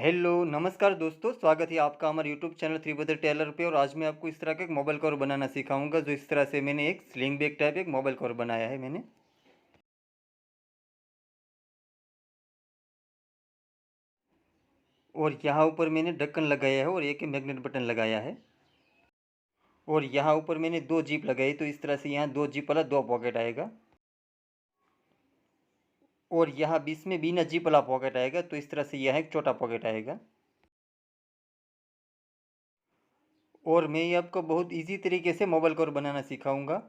Hello नमस्कार दोस्तों, स्वागत है आपका हमारे यूट्यूब चैनल त्रिभद्र टेलर पे। और आज मैं आपको इस तरह का एक मोबाइल कवर बनाना सिखाऊंगा। जो इस तरह से मैंने एक स्लिंग बैग टाइप एक मोबाइल कवर बनाया है मैंने। और यहाँ ऊपर मैंने ढक्कन लगाया है और एक मैग्नेट बटन लगाया है। और यहाँ ऊपर मैंने दो जिप लगाई, तो इस तरह से यहाँ दो जिप वाला दो पॉकेट आएगा। और यहाँ बीच में बिना जिप वाला पॉकेट आएगा, तो इस तरह से यह एक छोटा पॉकेट आएगा। और मैं ये आपको बहुत इजी तरीके से मोबाइल कवर बनाना सिखाऊंगा।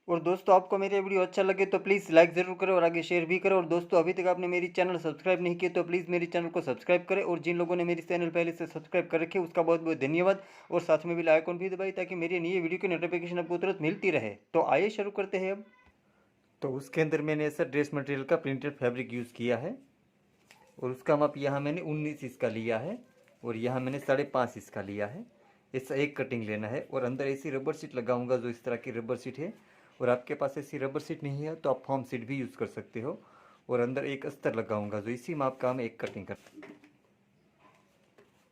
और दोस्तों, आपको मेरे वीडियो अच्छा लगे तो प्लीज़ लाइक ज़रूर करें और आगे शेयर भी करें। और दोस्तों, अभी तक आपने मेरी चैनल सब्सक्राइब नहीं किया तो प्लीज़ मेरी चैनल को सब्सक्राइब करें। और जिन लोगों ने मेरी चैनल पहले से सब्सक्राइब कर रखे उसका बहुत बहुत धन्यवाद। और साथ में बेल आइकन भी दबाएं ताकि मेरी नई वीडियो की नोटिफिकेशन आपको तुरंत मिलती रहे। तो आइए शुरू करते हैं अब। तो उसके अंदर मैंने ऐसा ड्रेस मटेरियल का प्रिंटेड फैब्रिक यूज़ किया है। और उसका माप यहाँ मैंने 19 इसका लिया है। और यहाँ मैंने 5.5 इसका लिया है। ऐसा एक कटिंग लेना है। और अंदर ऐसी रबर सीट लगाऊंगा, जो इस तरह की रबर सीट है। और आपके पास ऐसी रबर सीट नहीं है तो आप फॉर्म सीट भी यूज़ कर सकते हो। और अंदर एक अस्तर लगाऊंगा, जो इसी माप का हम एक कटिंग कर।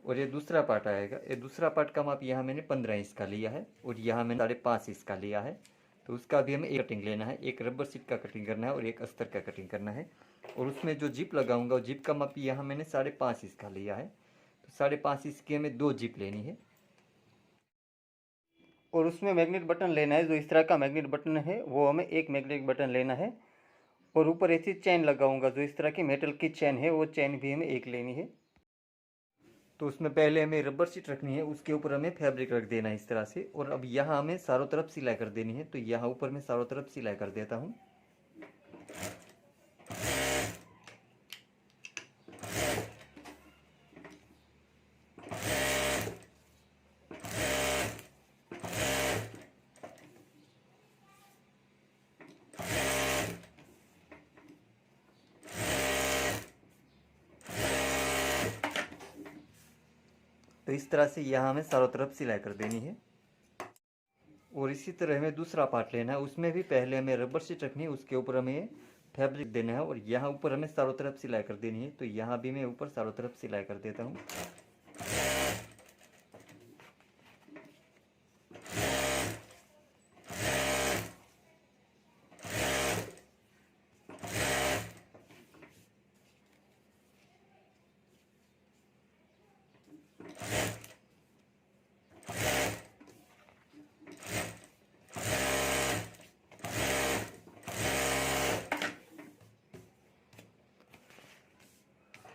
और ये दूसरा पार्ट आएगा। ये दूसरा पार्ट का माप यहाँ मैंने 15 इंच का लिया है। और यहाँ मैंने 5.5 इंच का लिया है। तो उसका भी हमें एक कटिंग लेना है, एक रबर सीट का कटिंग करना है और एक अस्तर का कटिंग करना है। और उसमें जो जिप लगाऊंगा, वो जिप का माप यहाँ मैंने 5.5 इंच का लिया है। तो 5.5 इंच की हमें दो जिप लेनी है। और उसमें मैग्नेट बटन लेना है, जो इस तरह का मैग्नेट बटन है वो हमें एक मैग्नेट बटन लेना है। और ऊपर ऐसी चैन लगाऊंगा, जो इस तरह की मेटल की चैन है, वो चैन भी हमें एक लेनी है। तो उसमें पहले हमें रबर शीट रखनी है, उसके ऊपर हमें फैब्रिक रख देना है इस तरह से। और अब यहाँ हमें चारों तरफ सिलाई कर देनी है। तो यहाँ ऊपर मैं चारों तरफ सिलाई कर देता हूँ। तो इस तरह से यहाँ हमें चारों तरफ सिलाई कर देनी है। और इसी तरह हमें दूसरा पार्ट लेना है, उसमें भी पहले हमें रबर शीट रखनी है, उसके ऊपर हमें फैब्रिक देना है। और यहाँ ऊपर हमें चारों तरफ सिलाई कर देनी है। तो यहाँ भी मैं ऊपर चारों तरफ सिलाई कर देता हूँ।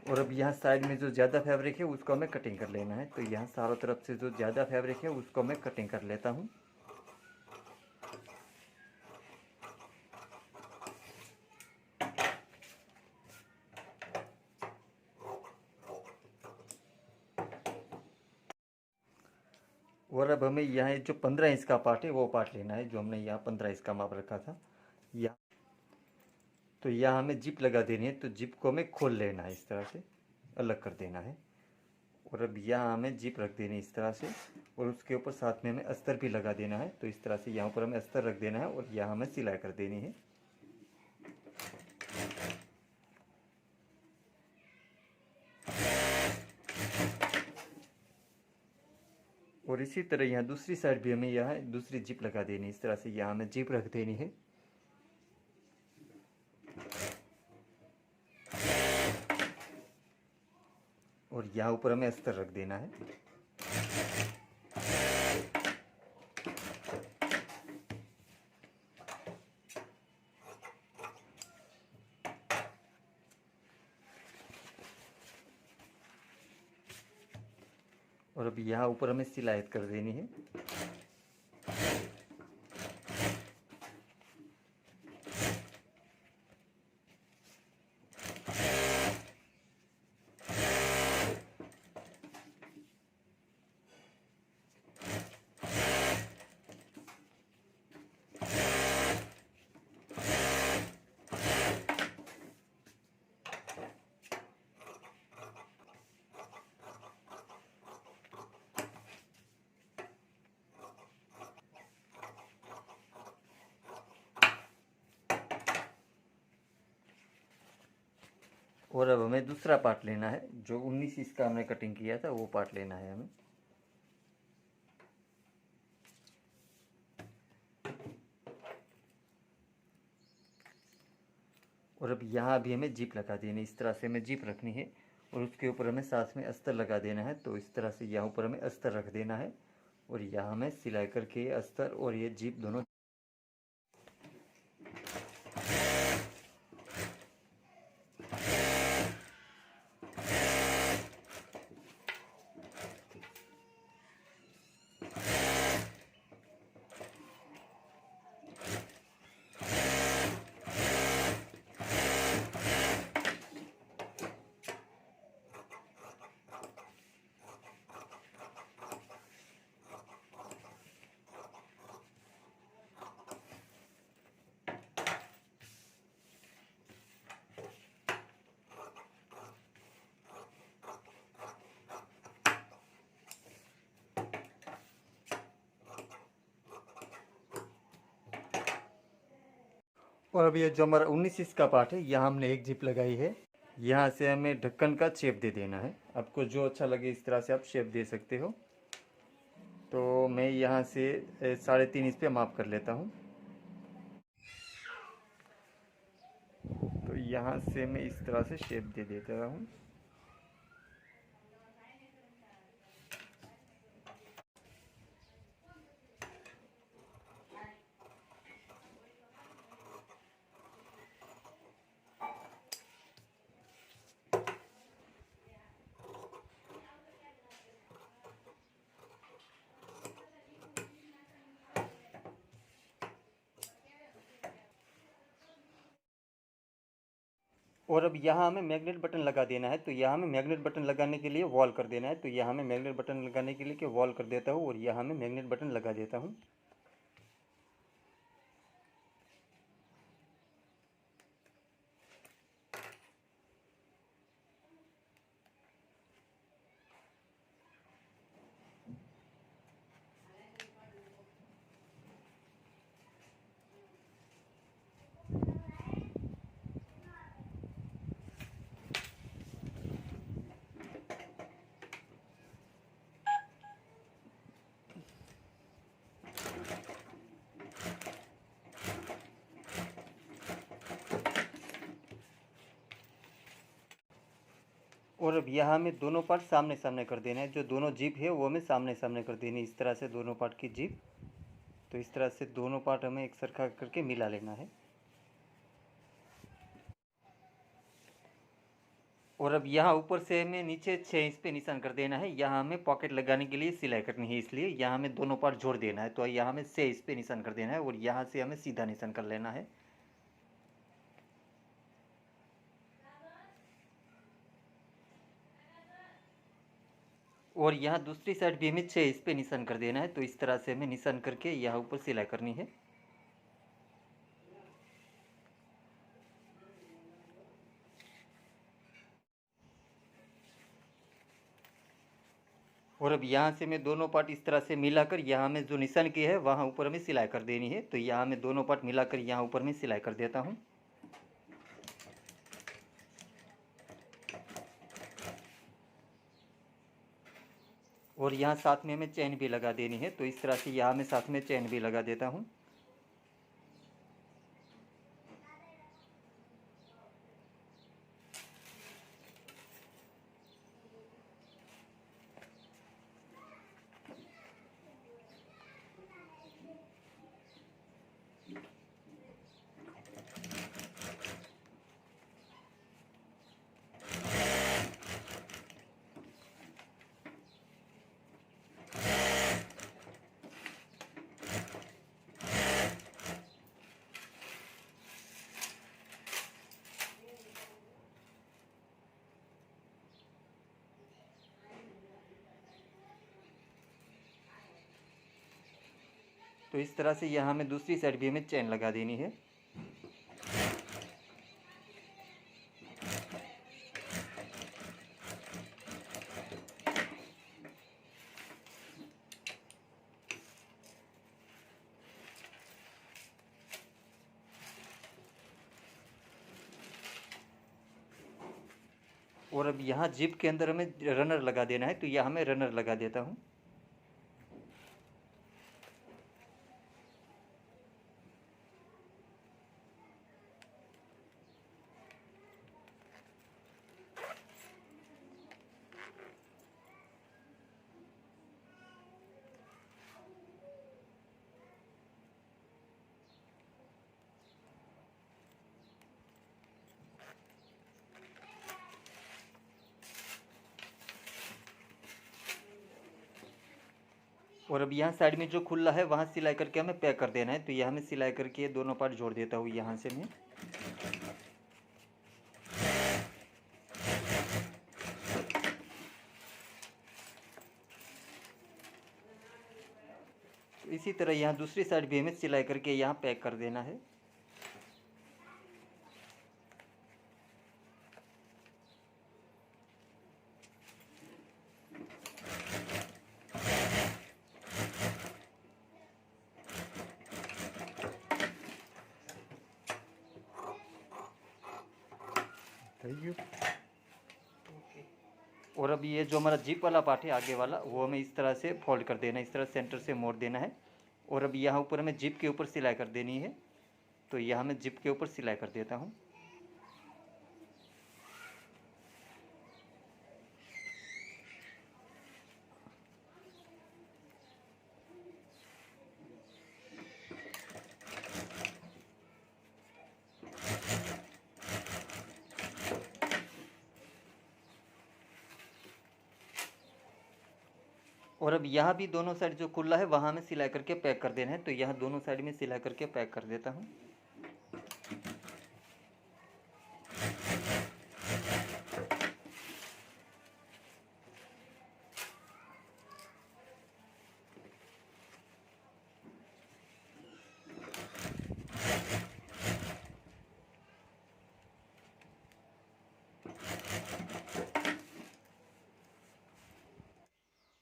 और अब यहाँ साइड में जो ज़्यादा फैब्रिक है उसको हमें कटिंग कर लेना है। तो यहाँ चारों तरफ से जो ज़्यादा फैब्रिक है उसको मैं कटिंग कर लेता हूँ। और अब हमें यहाँ जो 15 इंच का पार्ट है वो पार्ट लेना है, जो हमने यहाँ 15 इंच का माप रखा था। यहाँ तो यहाँ हमें जिप लगा देनी है। तो जिप को हमें खोल लेना है, इस तरह से अलग कर देना है। और अब यहाँ हमें जिप रख देनी है इस तरह से। और उसके ऊपर साथ में हमें अस्तर भी लगा देना है। तो इस तरह से यहाँ पर हमें अस्तर रख देना है और यहाँ हमें सिलाई कर देनी है। और इसी तरह यहाँ दूसरी साइड भी हमें यहाँ दूसरी जिप लगा देनी है। इस तरह से यहाँ हमें जिप रख देनी है। और यहाँ ऊपर हमें अस्तर रख देना है। और अब यहाँ ऊपर हमें सिलाई कर देनी है। और अब हमें दूसरा पार्ट लेना है, जो 19 इसका हमने कटिंग किया था वो पार्ट लेना है हमें। और अब यहाँ भी हमें जिप लगा देनी है, इस तरह से हमें जिप रखनी है और उसके ऊपर हमें साथ में अस्तर लगा देना है। तो इस तरह से यहाँ ऊपर हमें अस्तर रख देना है और यहाँ हमें सिलाई करके अस्तर और ये जिप दोनों। और अब ये जो हमारा 19 इंच का पार्ट है, यहाँ हमने एक जिप लगाई है। यहाँ से हमें ढक्कन का शेप दे देना है। आपको जो अच्छा लगे इस तरह से आप शेप दे सकते हो। तो मैं यहाँ से 3.5 इंच पे माप कर लेता हूँ। तो यहाँ से मैं इस तरह से शेप दे देता हूँ। और अब यहाँ हमें मैग्नेट बटन लगा देना है। तो यहाँ हमें मैग्नेट बटन लगाने के लिए वॉल कर देना है। तो यहाँ हमें मैग्नेट बटन लगाने के लिए वॉल कर देता हूँ और यहाँ हमें मैग्नेट बटन लगा देता हूँ। और अब यहाँ हमें दोनों पार्ट सामने सामने कर देना है। जो दोनों जिप है वो हमें सामने सामने कर देनी है, इस तरह से दोनों पार्ट की जिप। तो इस तरह से दोनों पार्ट हमें एक सरखा करके मिला लेना है। और अब यहाँ ऊपर से हमें नीचे 6 इंच पे निशान कर देना है। यहाँ हमें पॉकेट लगाने के लिए सिलाई करनी है, इसलिए यहाँ हमें दोनों पार्ट जोड़ देना है। तो यहाँ हमें 6 इंच पे निशान कर देना है और यहाँ से हमें सीधा निशान कर लेना है। और यहाँ दूसरी साइड भी हमें 6 इंच पे निशान कर देना है। तो इस तरह से हमें निशान करके यहाँ ऊपर सिलाई करनी है। और अब यहाँ से मैं दोनों पार्ट इस तरह से मिलाकर यहाँ में जो निशान की है वहाँ ऊपर हमें सिलाई कर देनी है। तो यहाँ मैं दोनों पार्ट मिलाकर यहाँ ऊपर में सिलाई कर देता हूँ। और यहाँ साथ में हमें चेन भी लगा देनी है। तो इस तरह से यहाँ मैं साथ में चेन भी लगा देता हूँ। तो इस तरह से यहाँ हमें दूसरी साइड भी हमें चेन लगा देनी है। और अब यहाँ जिप के अंदर हमें रनर लगा देना है, तो यहाँ मैं रनर लगा देता हूँ। और अब यहाँ साइड में जो खुला है वहाँ सिलाई करके हमें पैक कर देना है, तो यहाँ मैं सिलाई करके दोनों पार्ट जोड़ देता हूँ यहाँ से मैं। तो इसी तरह यहाँ दूसरी साइड भी हमें सिलाई करके यहाँ पैक कर देना है। Thank you. और अब ये जो हमारा जिप वाला पार्ट है आगे वाला, वो हमें इस तरह से फोल्ड कर देना है, इस तरह सेंटर से मोड़ देना है। और अब यहाँ ऊपर हमें जिप के ऊपर सिलाई कर देनी है, तो यहाँ मैं जिप के ऊपर सिलाई कर देता हूँ। और अब यहाँ भी दोनों साइड जो खुला है वहाँ हमें सिलाई करके पैक कर देना है, तो यहाँ दोनों साइड में सिलाई करके पैक कर देता हूँ।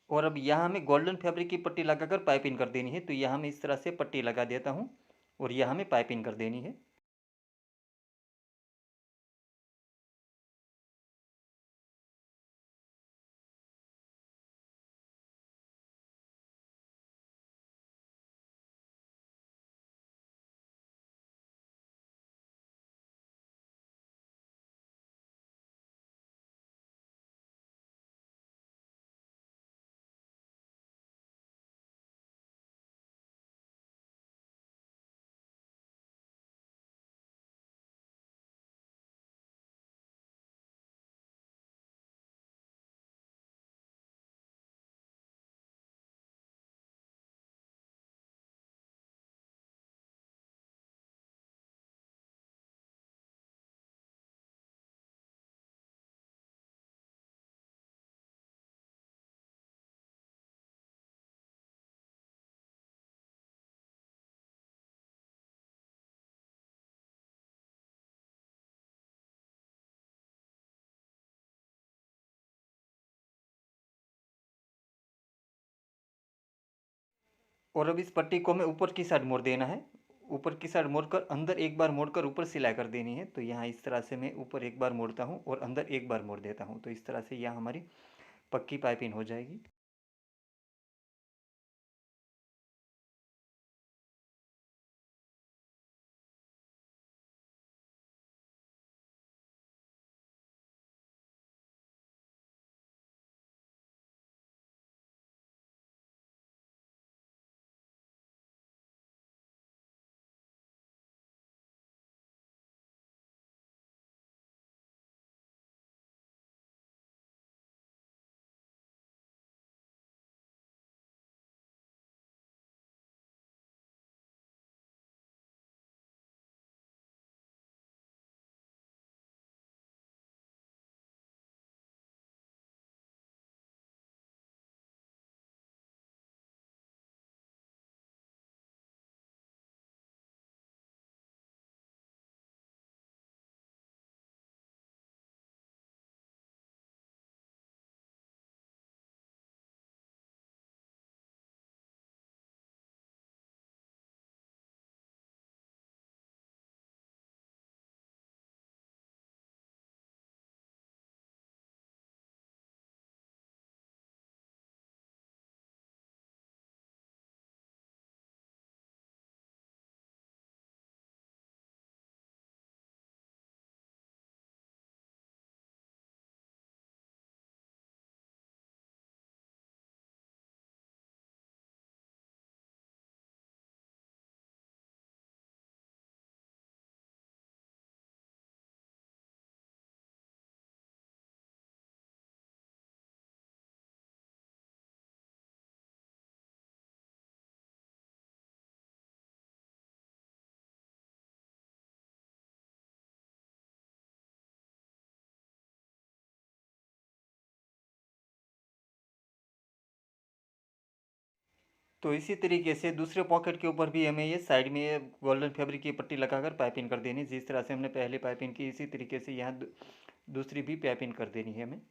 और अब यहाँ हमें गोल्डन फैब्रिक की पट्टी लगाकर पाइपिंग कर देनी है, तो यहाँ मैं इस तरह से पट्टी लगा देता हूँ और यहाँ हमें पाइपिंग कर देनी है। और अब इस पट्टी को हमें ऊपर की साइड मोड़ देना है, ऊपर की साइड मोड़कर अंदर एक बार मोड़कर ऊपर सिलाई कर देनी है, तो यहाँ इस तरह से मैं ऊपर एक बार मोड़ता हूँ और अंदर एक बार मोड़ देता हूँ, तो इस तरह से यहाँ हमारी पक्की पाइपिंग हो जाएगी। तो इसी तरीके से दूसरे पॉकेट के ऊपर भी हमें ये साइड में ये गोल्डन फैब्रिक की पट्टी लगाकर पाइपिंग कर देनी। जिस तरह से हमने पहले पाइपिंग की इसी तरीके से यहाँ दूसरी भी पाइपिंग कर देनी है हमें।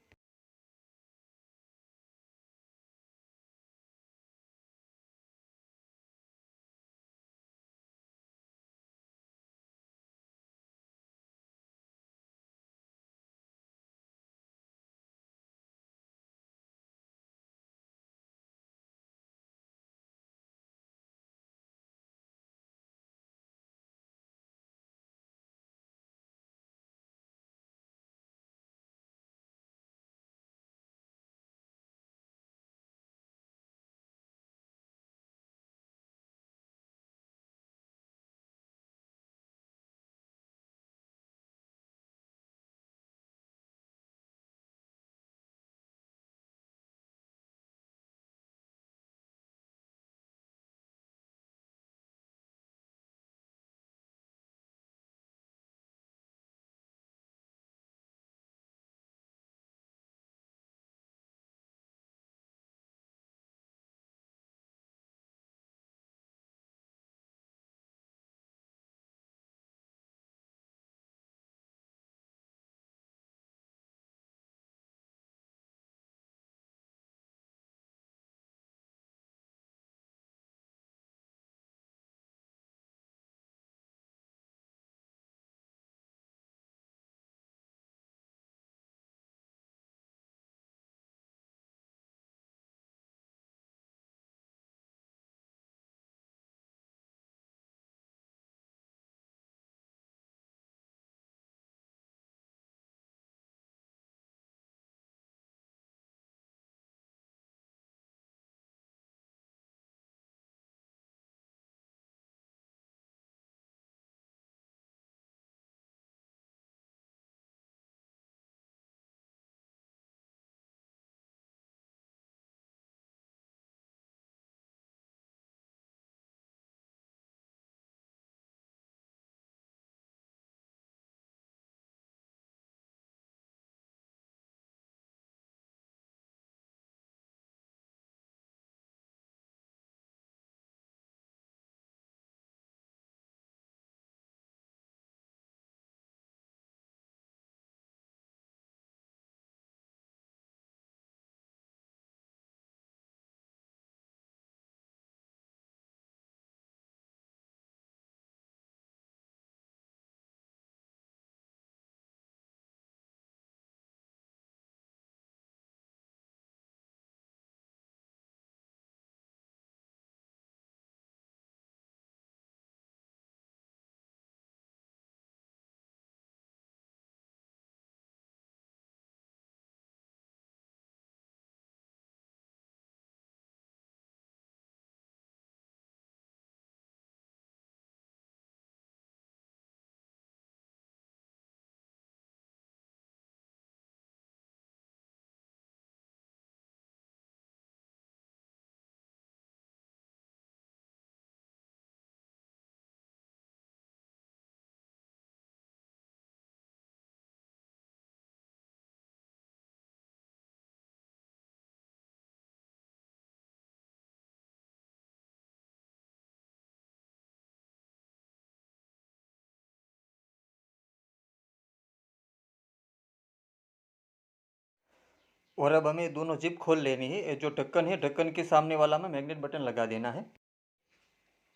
और अब हमें दोनों जिप खोल लेनी है। ये जो ढक्कन है, ढक्कन के सामने वाला में मैग्नेट बटन लगा देना है।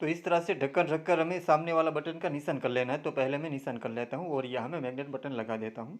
तो इस तरह से ढक्कन रखकर हमें सामने वाला बटन का निशान कर लेना है। तो पहले मैं निशान कर लेता हूँ और यहाँ मैं मैग्नेट बटन लगा देता हूँ।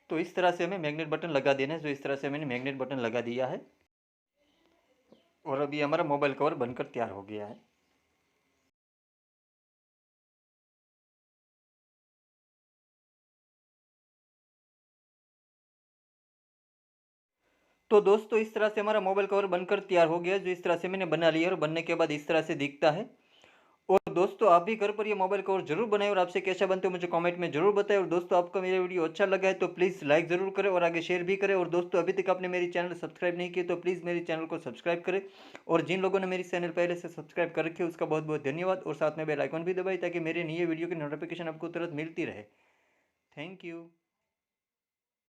तो इस तरह से हमें मैग्नेट बटन लगा देना है। तो इस तरह से मैंने मैग्नेट बटन लगा दिया है और अभी हमारा मोबाइल कवर बनकर तैयार हो गया है। तो दोस्तों इस तरह से हमारा मोबाइल कवर बनकर तैयार हो गया, जो इस तरह से मैंने बना लिया और बनने के बाद इस तरह से दिखता है। और दोस्तों आप भी घर पर ये मोबाइल कवर जरूर बनाएं और आपसे कैसा बनते हो मुझे कमेंट में जरूर बताएं। और दोस्तों आपको मेरा वीडियो अच्छा लगा है तो प्लीज़ लाइक ज़रूर करें और आगे शेयर भी करें। और दोस्तों अभी तक आपने मेरी चैनल सब्सक्राइब नहीं किया तो प्लीज़ मेरे चैनल को सब्सक्राइब करें। और जिन लोगों ने मेरी चैनल पहले से सब्सक्राइब कर रखी है उसका बहुत बहुत धन्यवाद। और साथ में बेल आइकन भी दबाएं ताकि मेरे नए वीडियो की नोटिफिकेशन आपको तुरंत मिलती रहे। Thank you.